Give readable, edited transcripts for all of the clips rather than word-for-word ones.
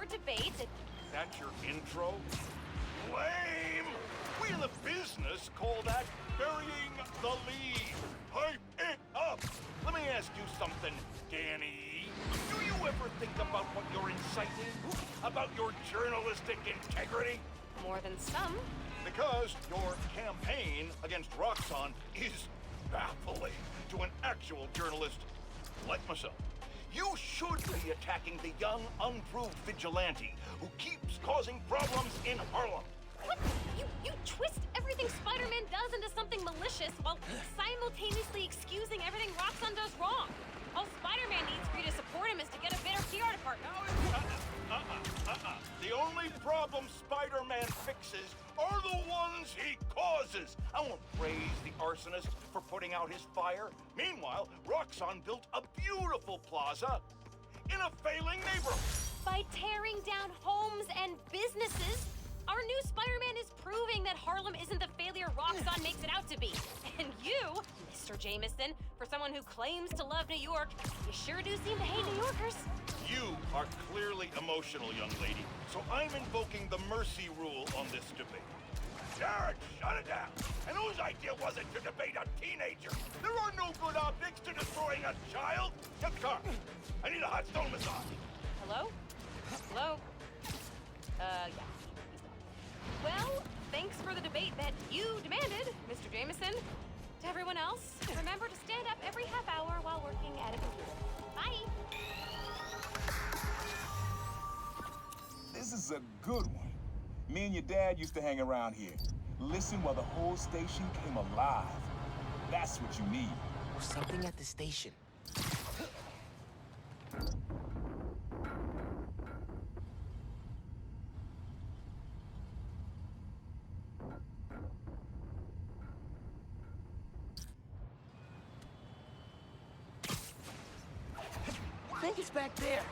debate. That's your intro? Lame! We in the business call that burying the lead. Hype it up! Let me ask you something, Danny. Do you ever think about what you're inciting? About your journalistic integrity? More than some. Because your campaign against Roxxon is baffling to an actual journalist like myself. You should be attacking the young, unproved vigilante who keeps causing problems in Harlem. What? You twist everything Spider-Man does into something malicious while simultaneously excusing everything Roxxon does wrong. All Spider-Man needs for you to support him is to get a better PR department. The only problem Spider-Man fixes are the ones he causes. I won't praise the arsonist for putting out his fire. Meanwhile, Roxxon built a beautiful plaza in a failing neighborhood. By tearing down homes and businesses, our new Spider-Man is proving that Harlem isn't the failure Roxxon makes it out to be. And you, Mr. Jameson, for someone who claims to love New York, you sure do seem to hate New Yorkers. You are clearly emotional, young lady, so I'm invoking the mercy rule on this debate. Jared, shut it down! And whose idea was it to debate a teenager? There are no good optics to destroying a child! Get the car! I need a hot stone massage! Hello? Hello? Yeah. Well, thanks for the debate that you demanded, Mr. Jameson. To everyone else, remember to stand up every half hour while working at a computer. Bye! This is a good one. Me and your dad used to hang around here. Listen while the whole station came alive. That's what you need. Or something at the station. I think it's back there.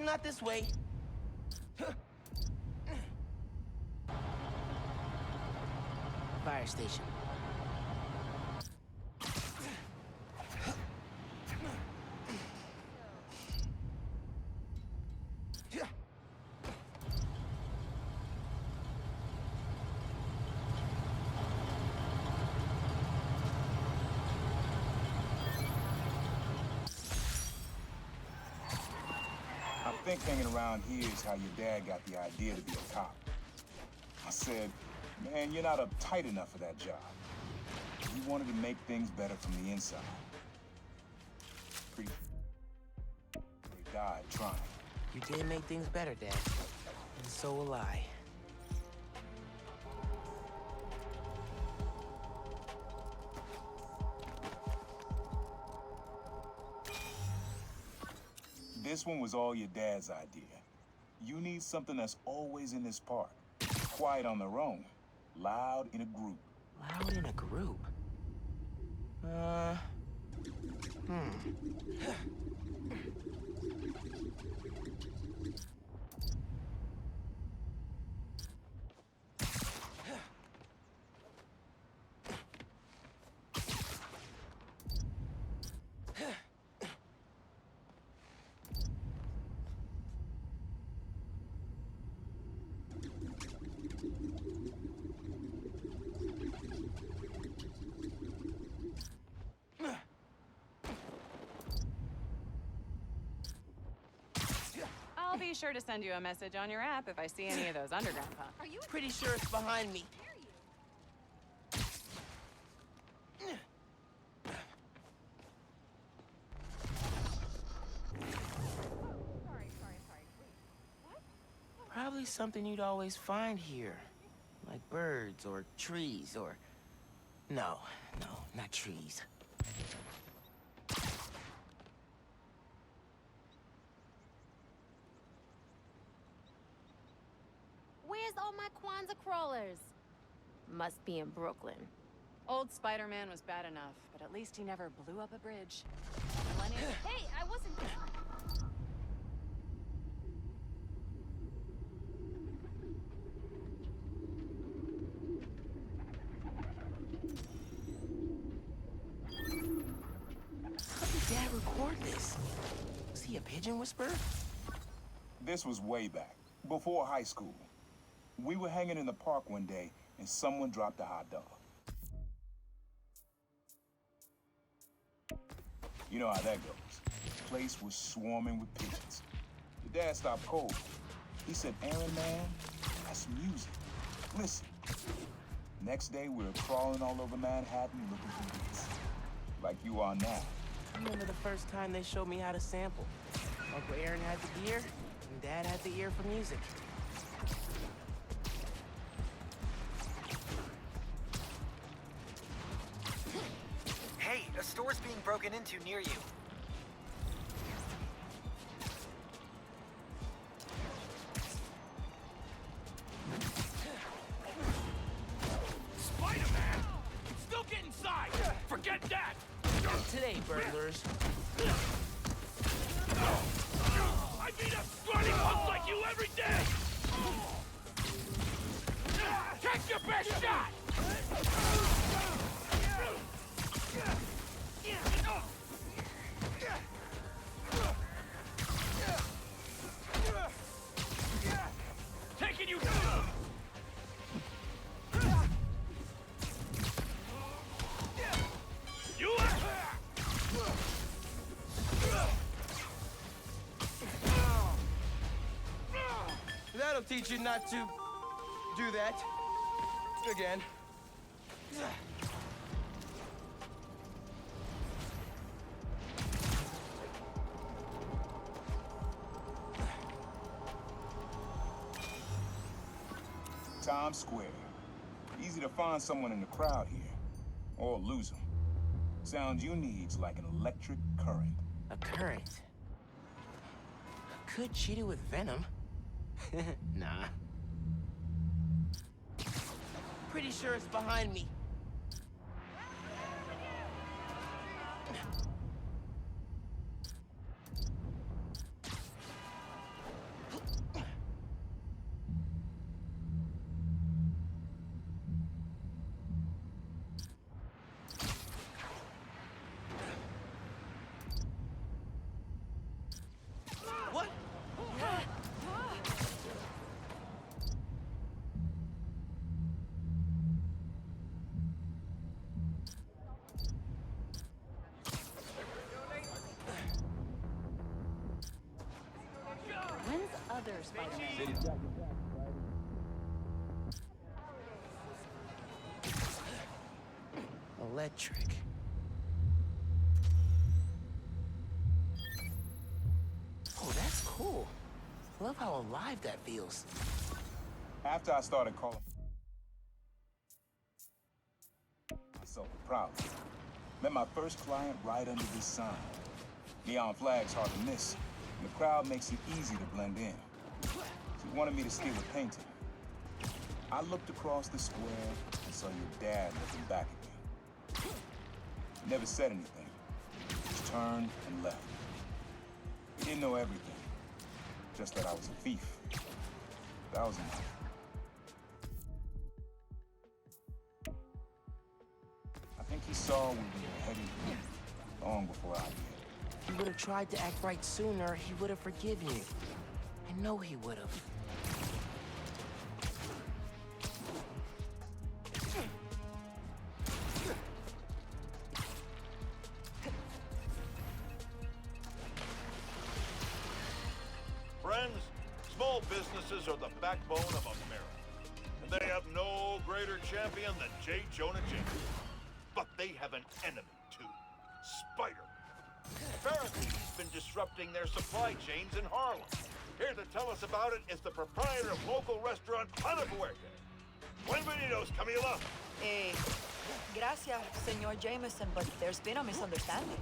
Not this way. Fire station. I think hanging around here is how your dad got the idea to be a cop. I said, man, you're not uptight enough for that job. He wanted to make things better from the inside. They died trying. You did make things better, Dad. And so will I. This one was all your dad's idea. You need something that's always in this park. Quiet on their own. Loud in a group. Loud in a group? I'll be sure to send you a message on your app if I see any of those underground punks. Are you Pretty sure it's behind me. Sorry. Wait, what? Probably something you'd always find here. Like birds or trees or... No, not trees. Where's all my Kwanzaa crawlers? Must be in Brooklyn. Old Spider-Man was bad enough, but at least he never blew up a bridge. Hey, I wasn't... How did Dad record this? Was he a pigeon whisperer? This was way back, before high school. We were hanging in the park one day, and someone dropped a hot dog. You know how that goes. The place was swarming with pigeons. Your dad stopped cold. He said, Aaron, man, that's music. Listen. Next day, we were crawling all over Manhattan looking for beats. Like you are now. I remember the first time they showed me how to sample. Uncle Aaron had the gear, and Dad had the ear for music. Hey, a store's being broken into near you. Spider-Man! Still get inside! Forget that! And today, burglars. I beat up scrawny punks like you every day! Take your best shot! Taking you down! You That'll teach you not to do that again. Times Square. Easy to find someone in the crowd here. Or lose them. Sound you need's like an electric current. A current. Could cheat it with venom. Nah. Pretty sure it's behind me. What? When's other Spider-Man? Electric. Oh, that's cool. I love how alive that feels. After I started calling myself a problem, met my first client right under this sign. Neon flag's hard to miss, and the crowd makes it easy to blend in. She wanted me to steal a painting. I looked across the square and saw your dad looking back at me. He never said anything, just turned and left. He didn't know everything, just that I was a thief. That was enough. I think he saw where we were headed long before I did. If he would have tried to act right sooner, he would have forgiven you. I know he would have. Friends, small businesses are the backbone of America. And they have no greater champion than J. Jonah Jameson. But they have an enemy, too. Spider. Apparently, he's been disrupting their supply chains in Harlem. Here to tell us about it is the proprietor of local restaurant Pana Fuerte. Bienvenidos, Camila. Gracias, Senor Jameson, but there's been a misunderstanding.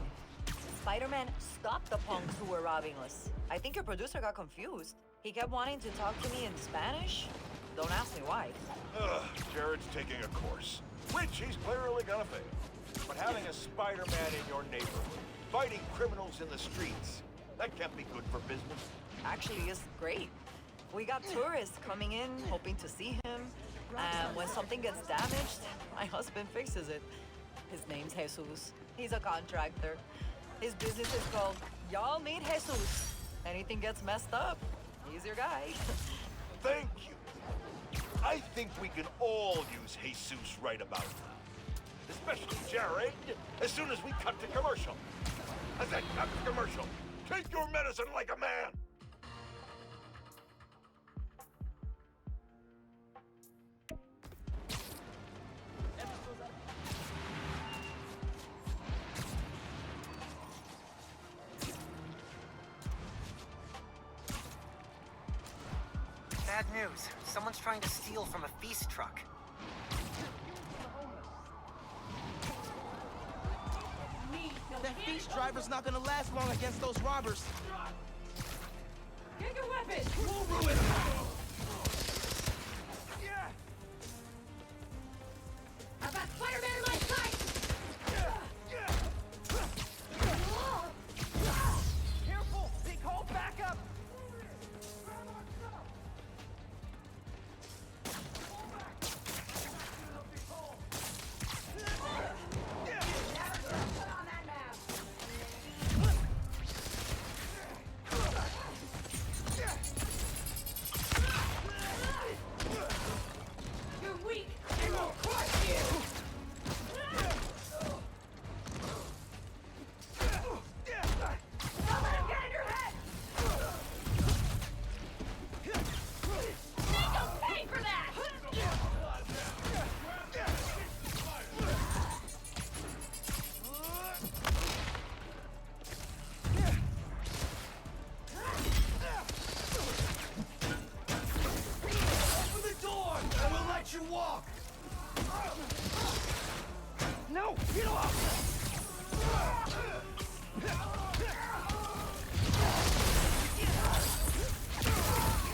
Spider-Man stopped the punks who were robbing us. I think your producer got confused. He kept wanting to talk to me in Spanish. Don't ask me why. Jared's taking a course, which he's clearly gonna fail. But having a Spider-Man in your neighborhood, fighting criminals in the streets, that can't be good for business. Actually, it's great. We got tourists coming in, hoping to see him. And when something gets damaged, my husband fixes it. His name's Jesus. He's a contractor. His business is called Y'all Meet Jesus. Anything gets messed up, he's your guy. Thank you. I think we can all use Jesus right about now. Especially Jared, as soon as we cut to commercial. I said cut to commercial. Take your medicine like a man. Bad news. Someone's trying to steal from a feast truck. That feast driver's not gonna last long against those robbers. Get your weapon! We'll ruin him! I've got Spider-Man in my sight! Careful! They called backup! You're weak, and we'll crush you! Don't let him get in your head! Make him pay for that! Open the door, and we'll let you walk! No! Get off! That's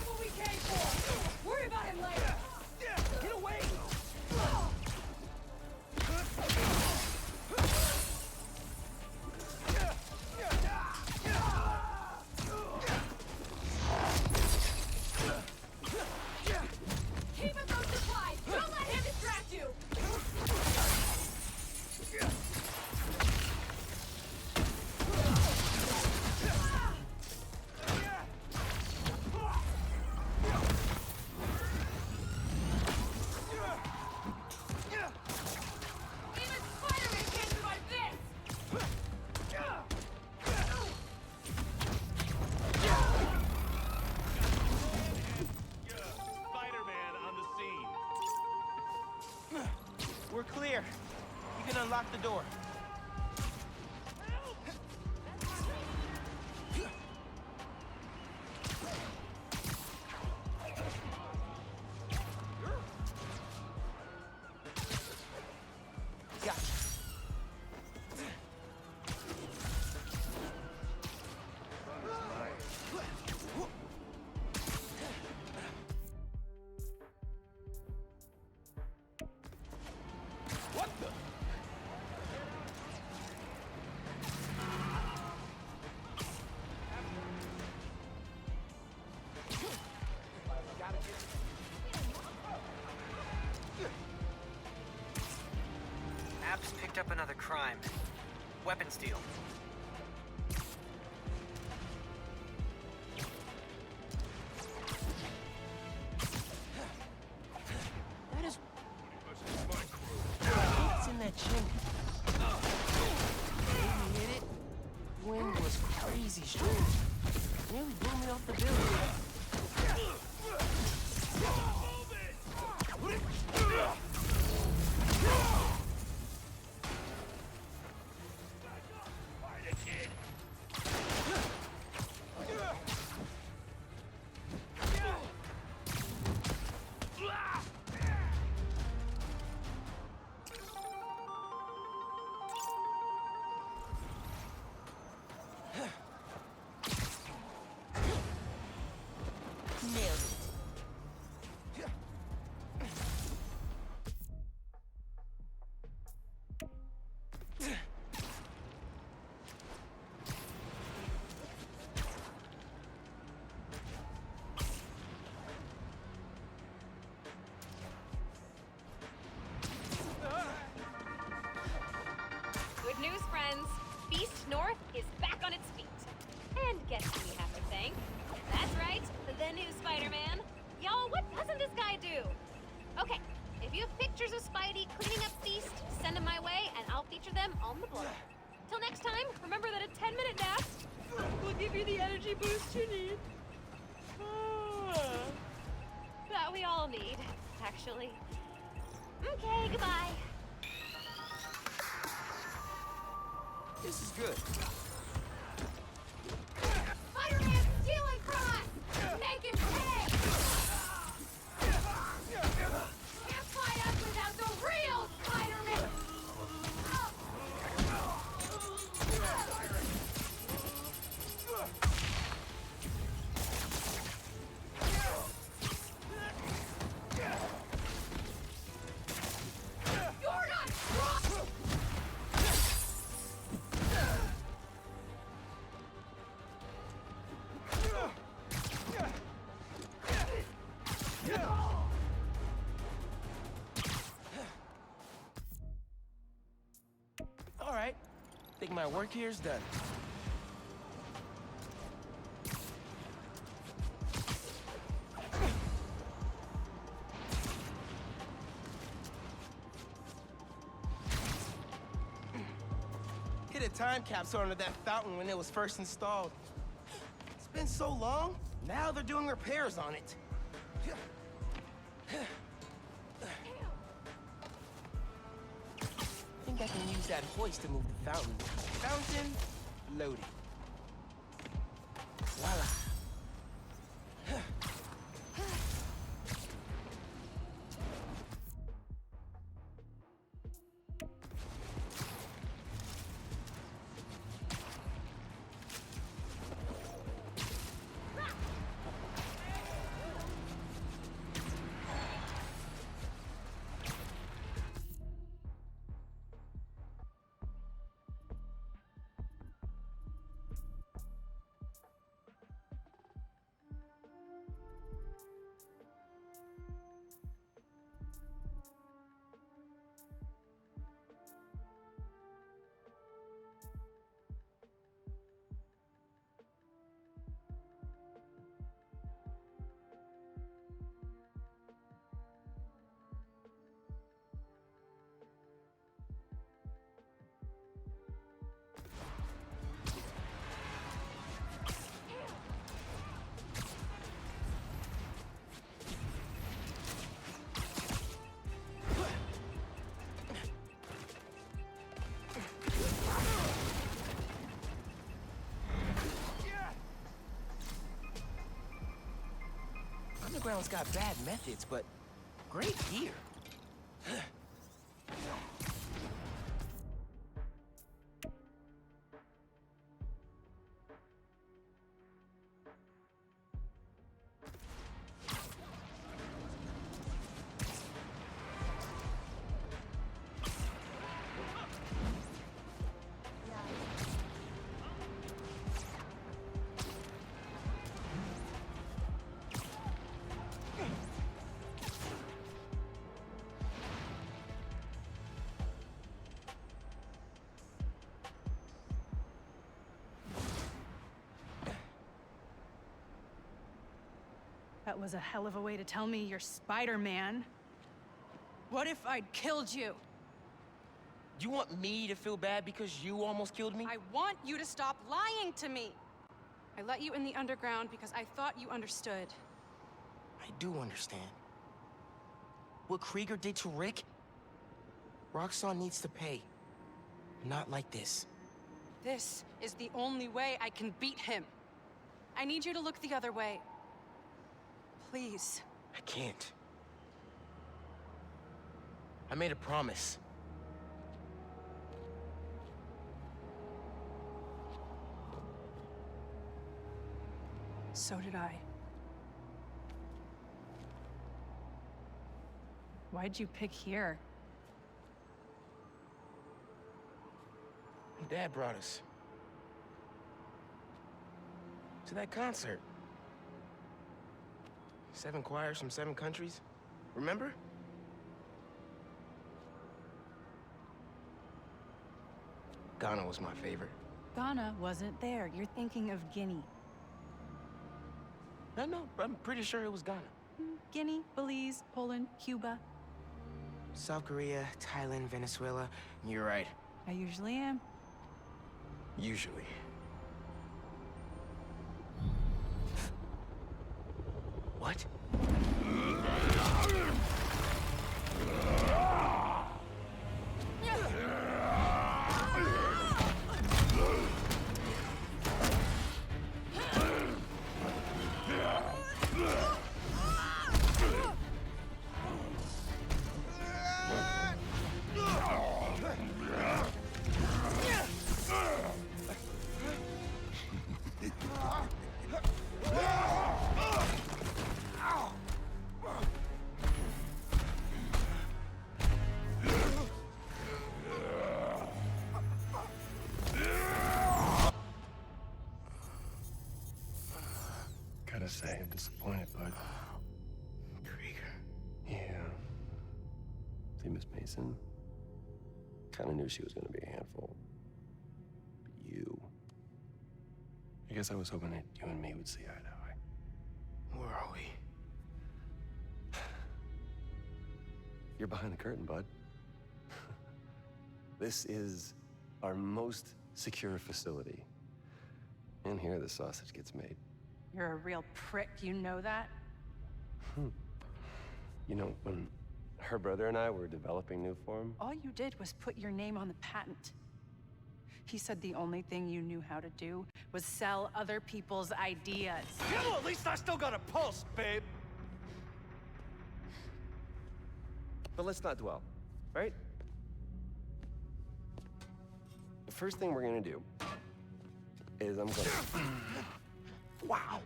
what we came for! Worry about him later! Get away! Keep him those supplies! Don't let him distract you! Even Spider-Man can't survive this! Spider-Man on the scene. We're clear. You can unlock the door. Gotcha. What the? Ab's picked up another crime. Weapon steal. That is... It's in that chimney. Maybe hit it. Wind was crazy strong. Nearly blew me off the building. friends. Beast North is back on its feet. And guess who we have to thank? That's right, the new Spider-Man. Y'all, what doesn't this guy do? Okay, if you have pictures of Spidey cleaning up Beast, send them my way and I'll feature them on the blog. Till next time, remember that a 10-minute nap will give you the energy boost you need. That we all need, actually. Okay, goodbye. This is good. Spider-Man stealing from us! Make him pay! Can't fight us without the real Spider-Man! You're not strong! All right. Think my work here is done. Hit a time capsule under that fountain when it was first installed. It's been so long, now they're doing repairs on it. I think I can use that hoist to move the fountain. Fountain loaded. Voila. Underground's got bad methods, but great gear. That was a hell of a way to tell me you're Spider-Man. What if I'd killed you? You want me to feel bad because you almost killed me? I want you to stop lying to me. I let you in the underground because I thought you understood. I do understand. What Krieger did to Rick? Roxxon needs to pay. Not like this. This is the only way I can beat him. I need you to look the other way. Please. I can't. I made a promise. So did I. Why'd you pick here? Dad brought us. To that concert. 7 choirs from 7 countries. Remember? Ghana was my favorite. Ghana wasn't there. You're thinking of Guinea. No, I'm pretty sure it was Ghana. Guinea, Belize, Poland, Cuba. South Korea, Thailand, Venezuela. You're right. I usually am. Usually. What? Gotta say, I'm disappointed, bud. Krieger. Yeah. See, Miss Mason? Kinda knew she was gonna be a handful. But you... I guess I was hoping that you and me would see eye to eye. Where are we? You're behind the curtain, bud. This is our most secure facility. And here the sausage gets made. You're a real prick, you know that? You know, when her brother and I were developing new form, All you did was put your name on the patent. He said the only thing you knew how to do was sell other people's ideas. Yeah, well, at least I still got a pulse, babe. but let's not dwell, right? The first thing we're gonna do is I'm gonna... Wow!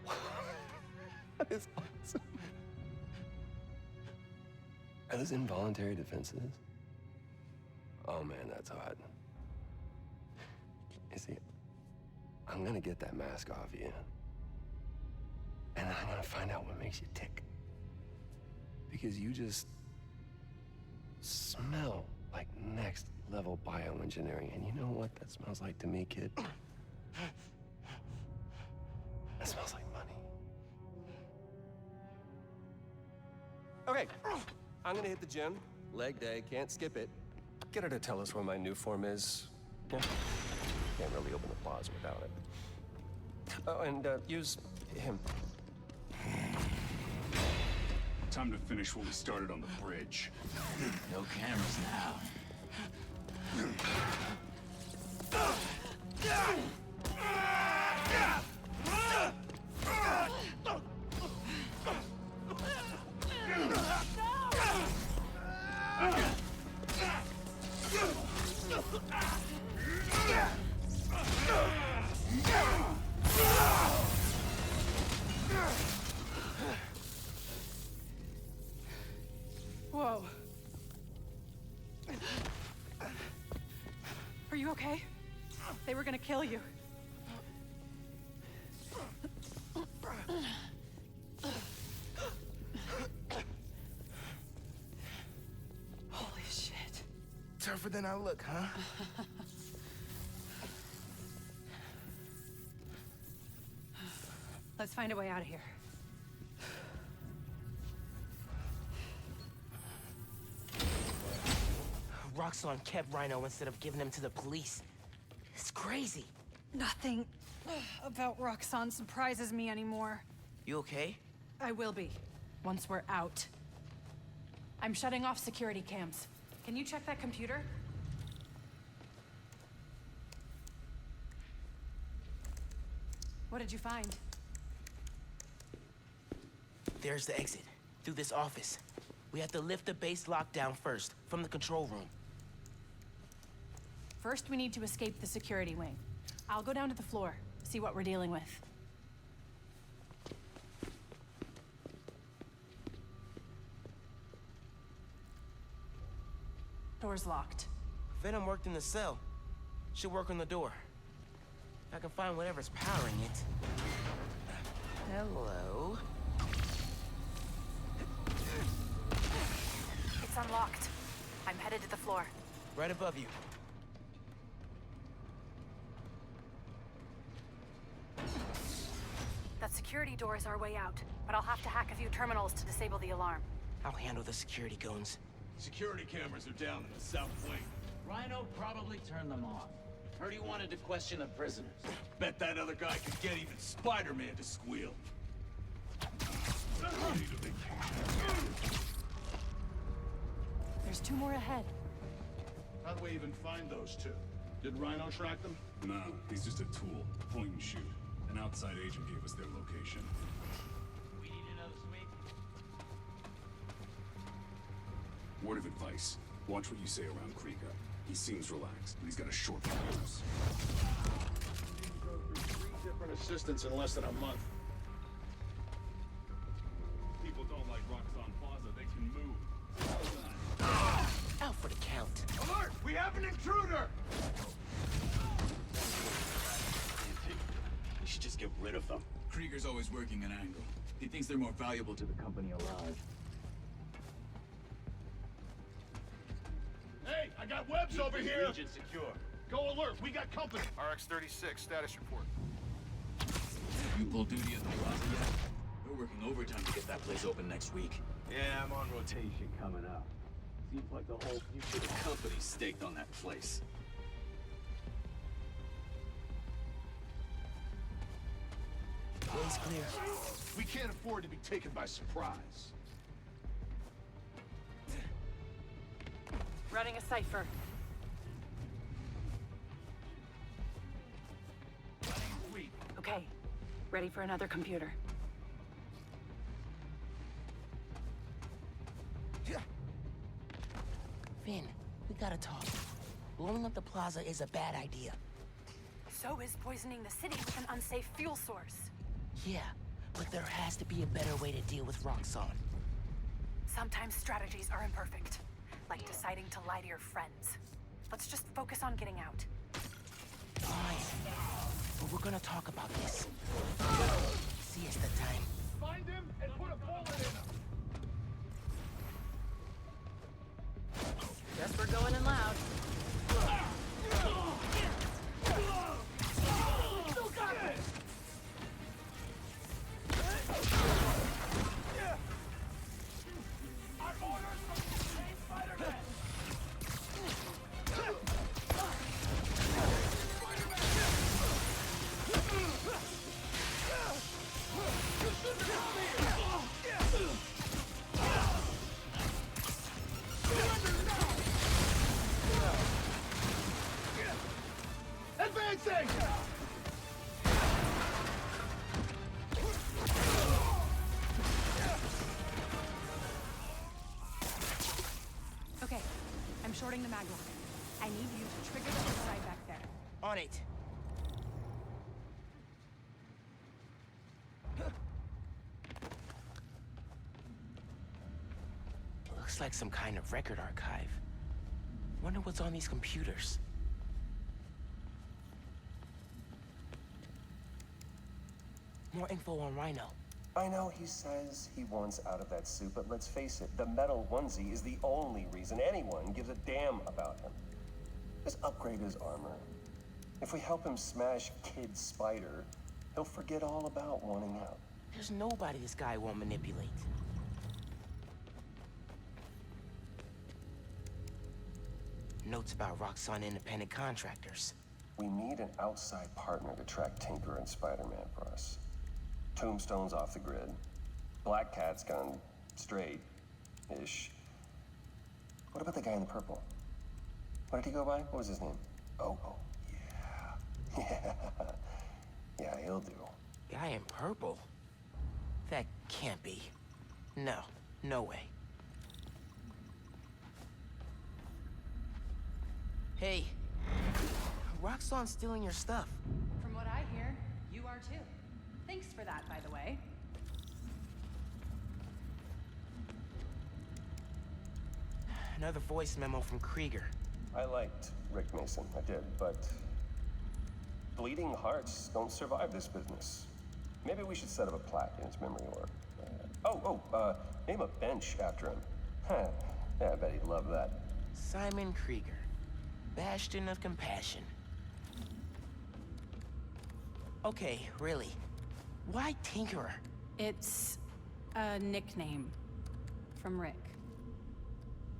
That is awesome. Are those involuntary defenses? Oh man, that's hot. You see, I'm gonna get that mask off you. And I'm gonna find out what makes you tick. Because you just smell like next level bioengineering. And you know what that smells like to me, kid? That smells like money. Okay, I'm gonna hit the gym. Leg day, can't skip it. Get her to tell us where my new form is. Yeah. Can't really open the plaza without it. Oh, and use him. Time to finish what we started on the bridge. No cameras now. Whoa. Are you okay? They were gonna kill you. Holy shit. Tougher than I look, huh? Let's find a way out of here. Roxxon kept Rhino instead of giving him to the police. It's crazy. Nothing about Roxxon surprises me anymore. You okay? I will be, once we're out. I'm shutting off security cams. Can you check that computer? What did you find? There's the exit. Through this office. We have to lift the base lockdown first, from the control room. First, we need to escape the security wing. I'll go down to the floor, see what we're dealing with. Door's locked. Venom worked in the cell. Should work on the door. I can find whatever's powering it. Hello? It's unlocked. I'm headed to the floor. Right above you. security door is our way out, but I'll have to hack a few terminals to disable the alarm. I'll handle the security goons. Security cameras are down in the south wing. Rhino probably turned them off. Heard he wanted to question the prisoners. Bet that other guy could get even Spider-Man to squeal. There's 2 more ahead. How'd we even find those 2? Did Rhino track them? No, he's just a tool. Point and shoot. An outside agent gave us their location. We need another sweep. Word of advice. Watch what you say around Krieger. He seems relaxed, but he's got a short fuse. Go through 3 different assistants in less than a month. People don't like Roxxon Plaza. They can move. Out for the count. Alert! We have an intruder! We should just get rid of them. Krieger's always working an angle. He thinks they're more valuable to the company alive. Hey, I got webs over here! Region secure. Go alert, we got company! RX-36, status report. You pull duty at the plaza yet? We're working overtime to get that place open next week. Yeah, I'm on rotation coming up. Seems like the whole future of the company's staked on that place. Way's clear. We can't afford to be taken by surprise. Running a cipher. Okay, ready for another computer. Finn, we gotta talk. Blowing up the plaza is a bad idea. So is poisoning the city with an unsafe fuel source. Yeah, but there has to be a better way to deal with Roxxon. Sometimes strategies are imperfect, like deciding to lie to your friends. Let's just focus on getting out. Fine, but we're gonna talk about this. See us the time. Find him and put a bullet in him! Guess we're going in loud. Advancing! Okay, I'm shorting the mag lock. I need you to trigger the other side back there. On it. Looks like some kind of record archive. Wonder what's on these computers. More info on Rhino. I know he says he wants out of that suit, but let's face it, the metal onesie is the only reason anyone gives a damn about him. Just upgrade his armor. If we help him smash Kid Spider, he'll forget all about wanting out. There's nobody this guy won't manipulate. Notes about Roxxon independent contractors. We need an outside partner to track Tinker and Spider-Man for us. Tombstone's off the grid. Black Cat's gone straight-ish. What about the guy in the purple? What did he go by? What was his name? Oh, yeah. Yeah. Yeah, he'll do. Guy in purple? That can't be. No, no way. Hey, Roxxon's stealing your stuff. From what I hear, you are too. Thanks for that, by the way. Another voice memo from Krieger. I liked Rick Mason, I did, but bleeding hearts don't survive this business. Maybe we should set up a plaque in his memory or... name a bench after him. Huh, yeah, I bet he'd love that. Simon Krieger, bastion of compassion. Okay, really. Why Tinkerer? It's a nickname from Rick.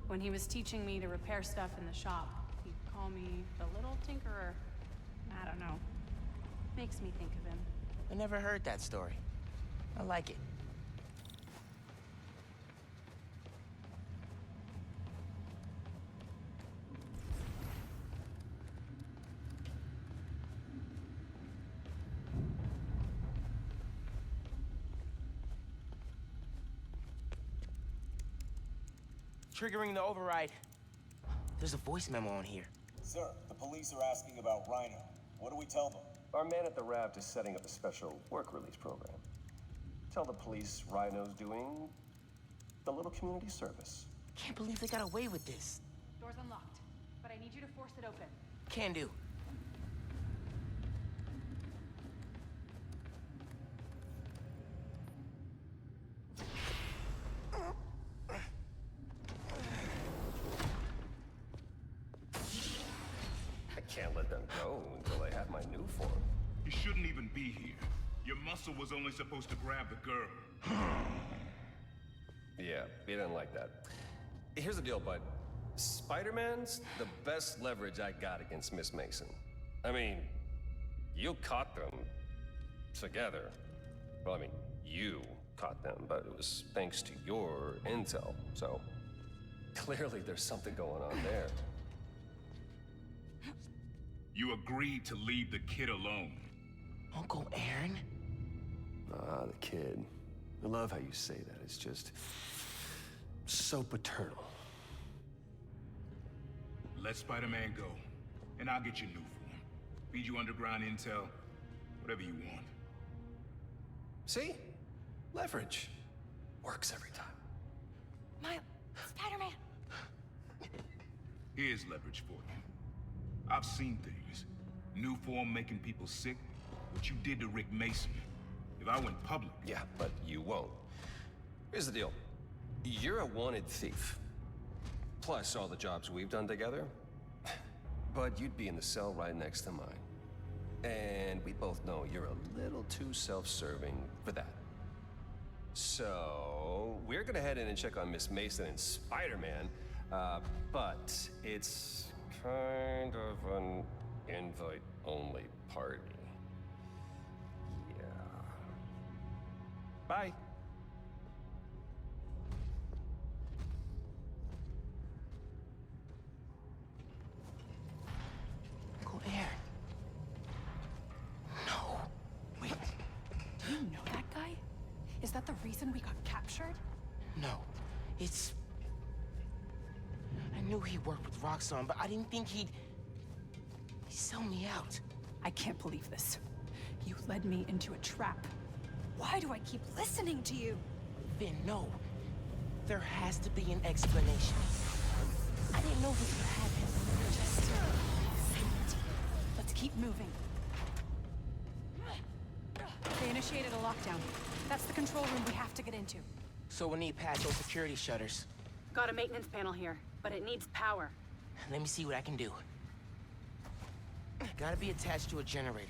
When he was teaching me to repair stuff in the shop, he'd call me the Little Tinkerer. I don't know. Makes me think of him. I never heard that story. I like it. Triggering the override. There's a voice memo on here. Sir, the police are asking about Rhino. What do we tell them? Our man at the raft is setting up a special work release program. Tell the police Rhino's doing a little community service. Can't believe they got away with this. Door's unlocked, but I need you to force it open. Can do. I can't let them go until they have my new form. You shouldn't even be here. Your muscle was only supposed to grab the girl. Yeah, he didn't like that. Here's the deal, bud. Spider-Man's the best leverage I got against Miss Mason. I mean, you caught them together. Well, I mean, you caught them, but it was thanks to your intel, so clearly there's something going on there. You agreed to leave the kid alone. Uncle Aaron? Ah, the kid. I love how you say that. It's just so paternal. Let Spider-Man go, and I'll get you new form. Feed you underground intel, whatever you want. See? Leverage. Works every time. Miles, Spider-Man. Here's leverage for you. I've seen things. New form making people sick. What you did to Rick Mason. If I went public... Yeah, but you won't. Here's the deal. You're a wanted thief. Plus all the jobs we've done together. But you'd be in the cell right next to mine. And we both know you're a little too self-serving for that. So, we're gonna head in and check on Miss Mason and Spider-Man, but it's kind of an invite-only party. Yeah. Bye. Uncle Aaron. No. Wait, do you know that guy? Is that the reason we got captured? No. It's... I knew he worked with Roxxon, but I didn't think he'd sell me out. I can't believe this. You led me into a trap. Why do I keep listening to you? Vin, no. There has to be an explanation. I didn't know this would happen. Just... let's keep moving. They initiated a lockdown. That's the control room we have to get into. So we need past those security shutters. Got a maintenance panel here, but it needs power. Let me see what I can do. Gotta be attached to a generator.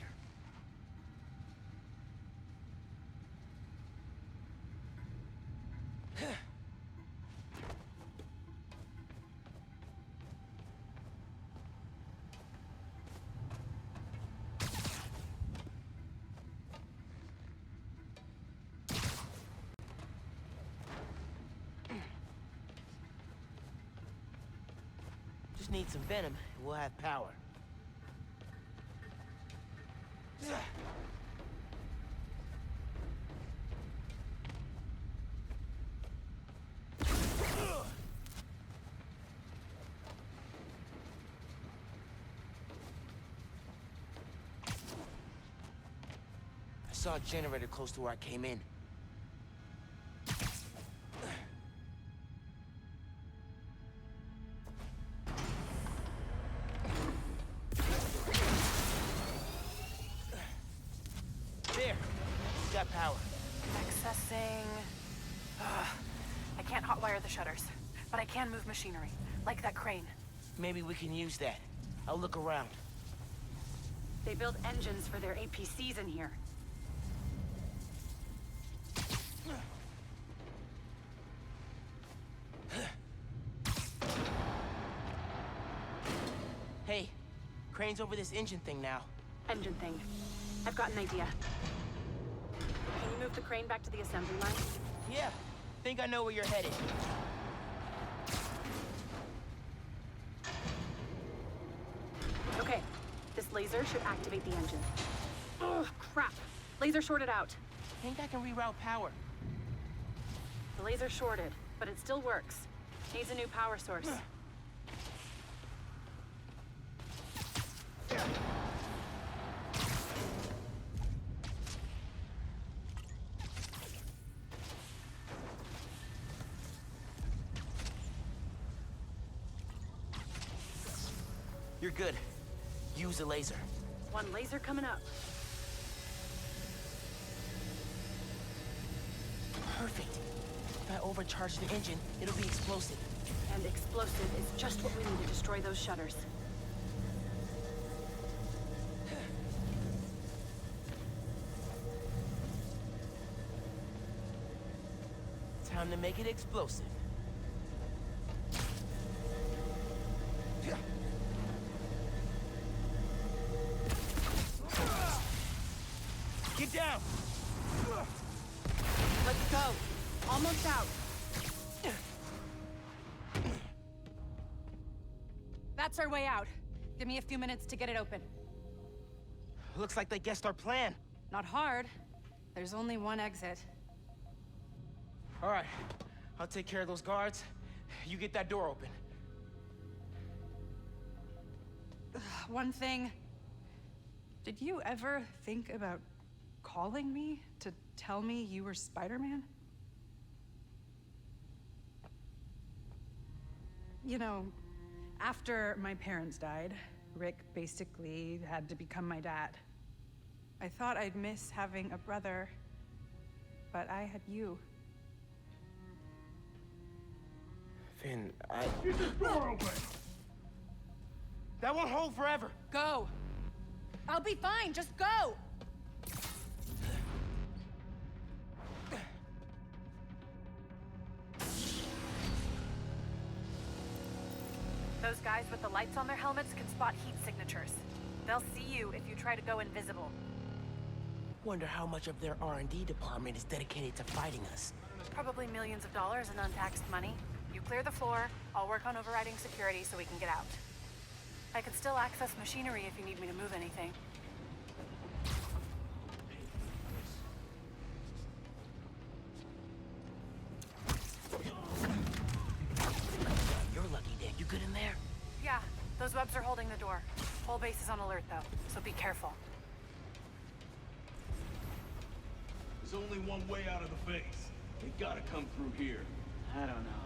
Just need some venom, and we'll have power. I saw a generator close to where I came in. There! Got power. Accessing... I can't hotwire the shutters, but I can move machinery, like that crane. Maybe we can use that. I'll look around. They build engines for their APCs in here. Hey, Crane's over this engine thing now. Engine thing. I've got an idea. Can you move the crane back to the assembly line? Yeah, think I know where you're headed. Okay, this laser should activate the engine. Oh, crap. Laser shorted out. Think I can reroute power. The laser shorted, but it still works. Needs a new power source. You're good. Use a laser. One laser coming up. Perfect. If I overcharge the engine, it'll be explosive. And explosive is just what we need to destroy those shutters. Time to make it explosive. Get down! Let's go. Almost out. That's our way out. Give me a few minutes to get it open. Looks like they guessed our plan. Not hard. There's only one exit. All right, I'll take care of those guards. You get that door open. One thing. Did you ever think about calling me to tell me you were Spider-Man? You know, after my parents died, Rick basically had to become my dad. I thought I'd miss having a brother, but I had you. Finn, Get this door open! That won't hold forever. Go. I'll be fine. Just go. Those guys with the lights on their helmets can spot heat signatures. They'll see you if you try to go invisible. Wonder how much of their R&D department is dedicated to fighting us. Probably millions of dollars in untaxed money. You clear the floor, I'll work on overriding security so we can get out. I can still access machinery if you need me to move anything. You're lucky, Dan. You good in there? Yeah, those webs are holding the door. Whole base is on alert though, so be careful. There's only one way out of the base. They gotta come through here. I don't know.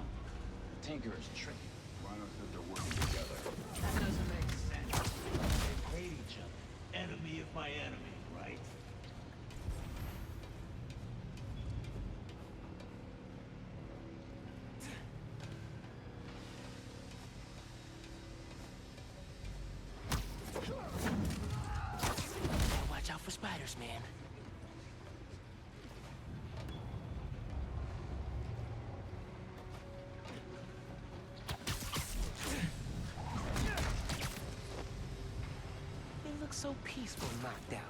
Tinker is tricky. Rhino said they're working together. That doesn't make sense. They hate each other. Enemy of my enemy, right? Watch out for spiders, man. So peaceful, knocked out.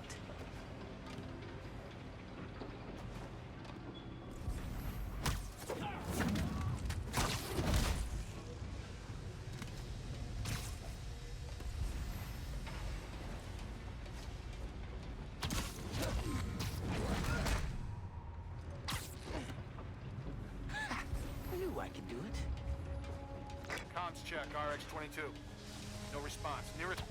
I knew I could do it. Comms check, RX-22. No response. Nearest...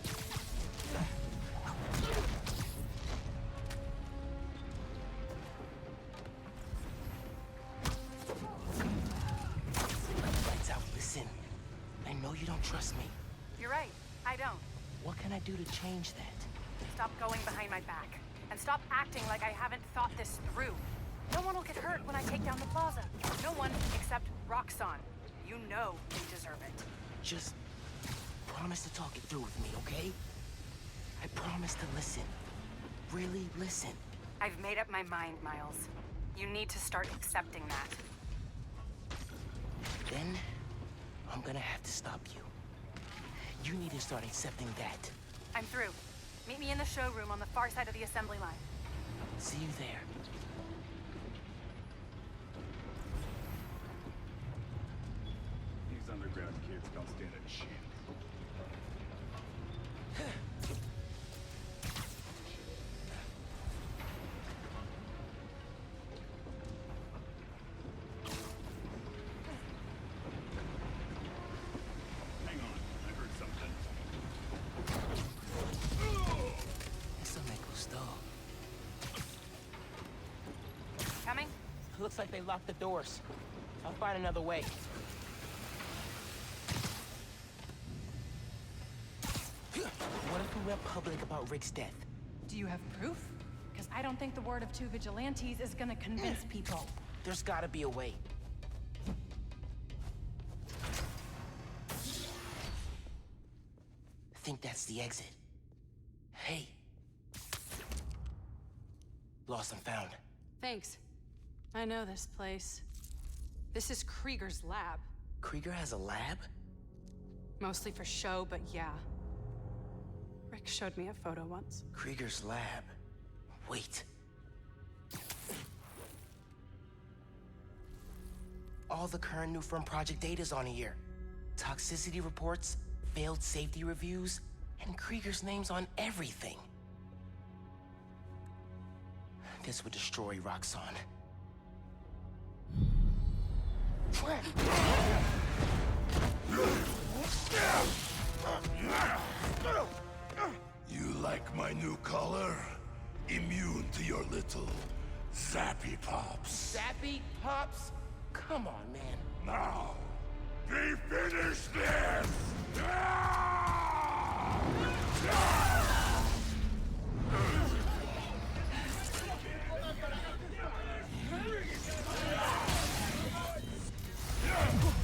Lights out, listen. I know you don't trust me. You're right, I don't. What can I do to change that? Stop going behind my back. And stop acting like I haven't thought this through. No one will get hurt when I take down the plaza. No one except Roxxon. You know they deserve it. Just promise to talk it through with me, okay? I promise to listen. Really listen. I've made up my mind, Miles. You need to start accepting that. Then, I'm gonna have to stop you. You need to start accepting that. I'm through. Meet me in the showroom on the far side of the assembly line. See you there. These underground kids don't stand a chance. Hang on, I heard something. Eso me gustó. Coming? Looks like they locked the doors. I'll find another way. What if we went public about Rick's death? Do you have proof? Because I don't think the word of two vigilantes is gonna convince people. There's gotta be a way. I think that's the exit. Hey. Lost and found. Thanks. I know this place. This is Krieger's lab. Krieger has a lab? Mostly for show, but yeah. Rick showed me a photo once. Krieger's lab. Wait. All the current new firm project data's on here. Toxicity reports, failed safety reviews, and Krieger's name's on everything. This would destroy Roxxon. You like my new color? Immune to your little zappy pops. Zappy Pops? Come on, man. Now, we finish this!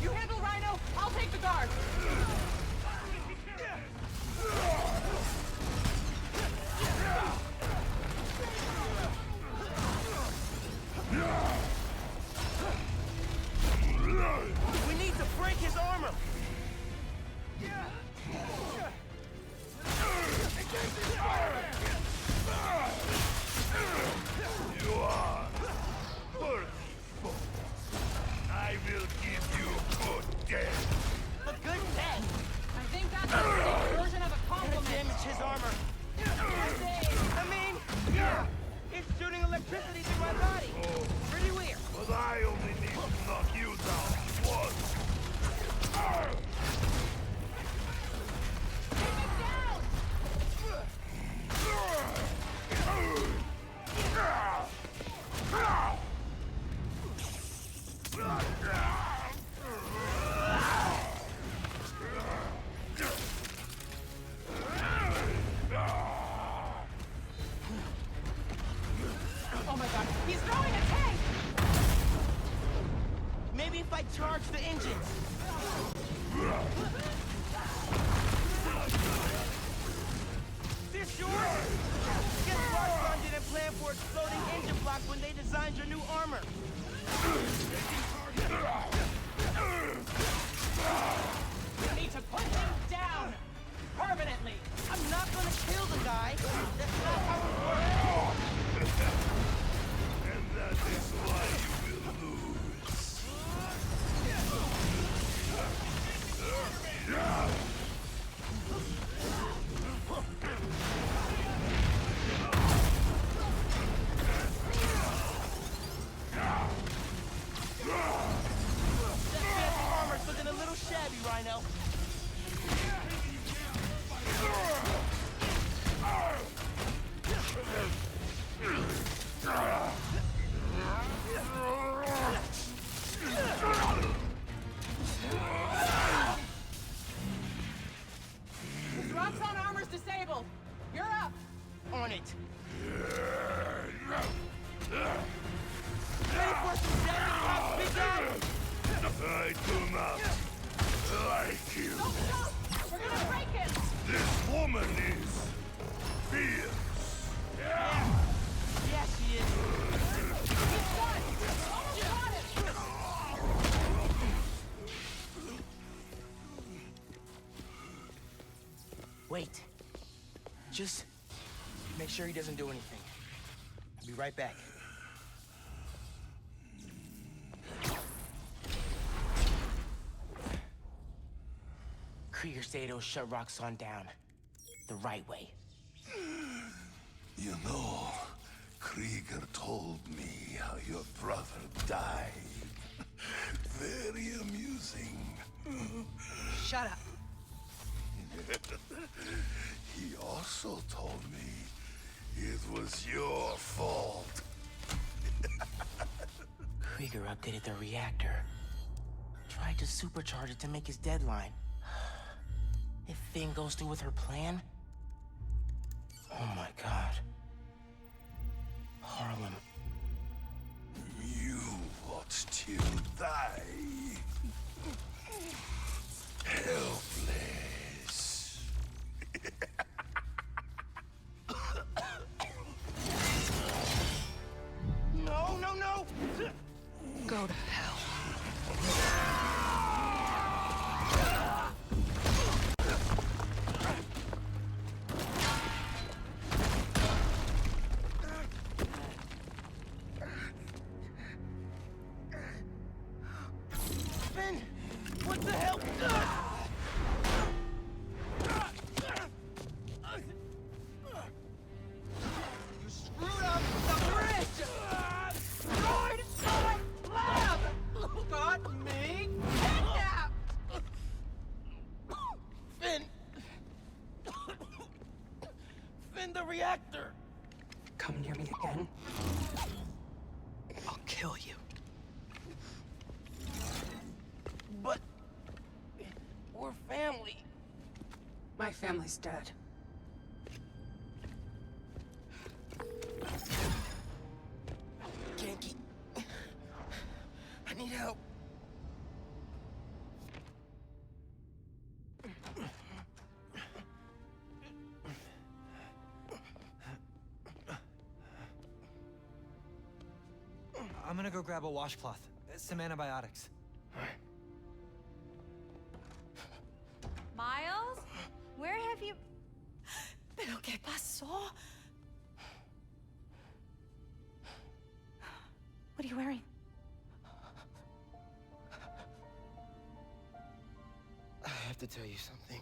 You handle Rhino, I'll take the guard. We need to break his armor! You are worthy foe. I will give you good death. A good death? I think that's a version of a compliment. Damage his armor. I mean, it's shooting electricity through my body. Pretty weird. But I only need to knock you down once. Oh my god, he's throwing a tank! Maybe if I charge the engines. This yours? Guess Roxxon didn't plan for exploding engine blocks when they designed your new armor. You need to put him down! Permanently! I'm not gonna kill the guy. That's not how it works. And that is why you will lose. That fancy armor's looking a little shabby, Rhino. This Roxxon armor's disabled. You're up. On it. Ready for some zappy pops, big guy? I do not like you. Don't stop! We're gonna break him! This woman is fierce. Yeah, she is. He's done! Almost got him! Just make sure he doesn't do anything. I'll be right back. Krieger said he'll shut Roxxon down. The right way. You know, Krieger told me how your brother died. Very amusing. Shut up. He also told me it was your fault. Krieger updated the reactor. Tried to supercharge it to make his deadline. If Finn goes through with her plan... Oh my god. Harlem. You will still die. Helpless. No, no, no! Go to hell. Finn! What the hell? You screwed up the bridge! Destroyed my lab! Got me kidnapped! Finn! Finn, the reactor! Come near me again. I'll kill you. But... we're family. My family's dead. Ganke. I need help. I'm gonna go grab a washcloth. Some antibiotics. Miles? Where have you... ¿Pero qué pasó? What are you wearing? I have to tell you something.